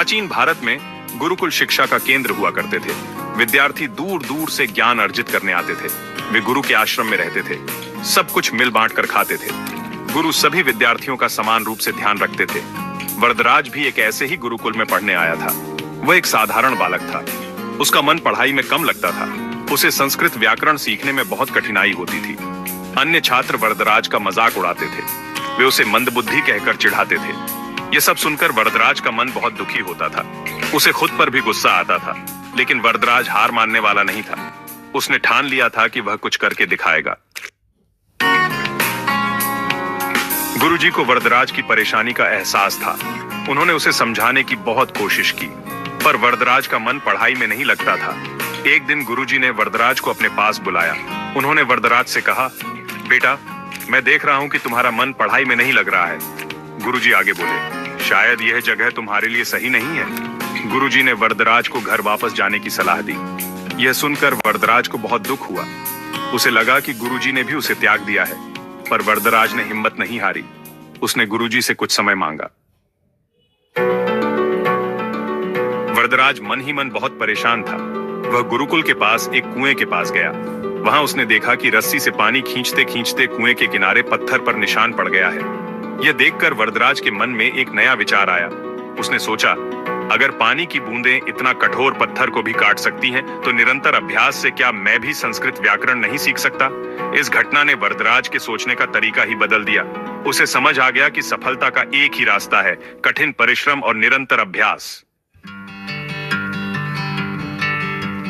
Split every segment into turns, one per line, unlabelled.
प्राचीन भारत में गुरुकुल शिक्षा का केंद्र हुआ करते थे। विद्यार्थी दूर दूर से ज्ञान अर्जित करने आते थे। वे गुरु के आश्रम में रहते थे। सब कुछ मिल बांट कर खाते थे। गुरु सभी विद्यार्थियों का समान रूप से ध्यान रखते थे। वरदराज भी एक ऐसे ही गुरुकुल में पढ़ने आया था। वह एक साधारण बालक था। उसका मन पढ़ाई में कम लगता था। उसे संस्कृत व्याकरण सीखने में बहुत कठिनाई होती थी। अन्य छात्र वरदराज का मजाक उड़ाते थे। वे उसे मंदबुद्धि कहकर चिढ़ाते थे। यह सब सुनकर वरदराज का मन बहुत दुखी होता था। उसे खुद पर भी गुस्सा आता था, लेकिन वरदराज हार मानने वाला नहीं था। उसने ठान लिया था कि वह कुछ करके दिखाएगा। गुरुजी को वरदराज की परेशानी का एहसास था। उन्होंने उसे समझाने की बहुत कोशिश की, पर वरदराज का मन पढ़ाई में नहीं लगता था। एक दिन गुरुजी ने वरदराज को अपने पास बुलाया। उन्होंने वरदराज से कहा, बेटा, मैं देख रहा हूं कि तुम्हारा मन पढ़ाई में नहीं लग रहा है। गुरुजी आगे बोले, शायद यह जगह तुम्हारे लिए सही नहीं है। गुरुजी ने वरदराज को घर वापस जाने की सलाह दी। यह सुनकर वरदराज को बहुत दुख हुआ। उसे लगा कि गुरुजी ने भी उसे त्याग दिया है, पर वरदराज ने हिम्मत नहीं हारी। उसने गुरुजी से कुछ समय मांगा। वरदराज मन ही मन बहुत परेशान था। वह गुरुकुल के पास एक कुएं के पास गया। वहां उसने देखा कि रस्सी से पानी खींचते खींचते कुएं के किनारे पत्थर पर निशान पड़ गया है। यह देखकर वरदराज के मन में एक नया विचार आया। उसने सोचा, अगर पानी की बूंदें इतना कठोर पत्थर को भी काट सकती हैं, तो निरंतर अभ्यास से क्या मैं भी संस्कृत व्याकरण नहीं सीख सकता? इस घटना ने वरदराज के सोचने का तरीका ही बदल दिया। उसे समझ आ गया कि सफलता का एक ही रास्ता है, कठिन परिश्रम और निरंतर अभ्यास।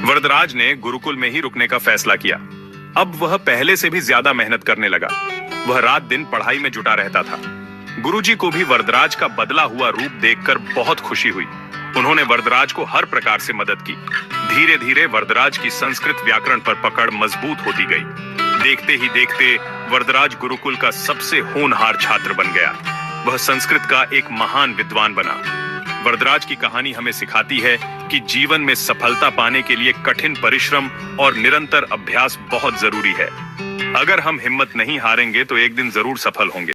वरदराज ने गुरुकुल में ही रुकने का फैसला किया। अब वह पहले से भी ज्यादा मेहनत करने लगा। वह रात दिन पढ़ाई में जुटा रहता था। गुरुजी को भी वरदराज का बदला हुआ रूप देखकर बहुत खुशी हुई। उन्होंने वरदराज को हर प्रकार से मदद की। धीरे धीरे वरदराज की संस्कृत व्याकरण पर पकड़ मजबूत होती गई। देखते ही देखते वरदराज गुरुकुल का सबसे होनहार छात्र बन गया। वह संस्कृत का एक महान विद्वान बना। वरदराज की कहानी हमें सिखाती है कि जीवन में सफलता पाने के लिए कठिन परिश्रम और निरंतर अभ्यास बहुत जरूरी है। अगर हम हिम्मत नहीं हारेंगे तो एक दिन जरूर सफल होंगे।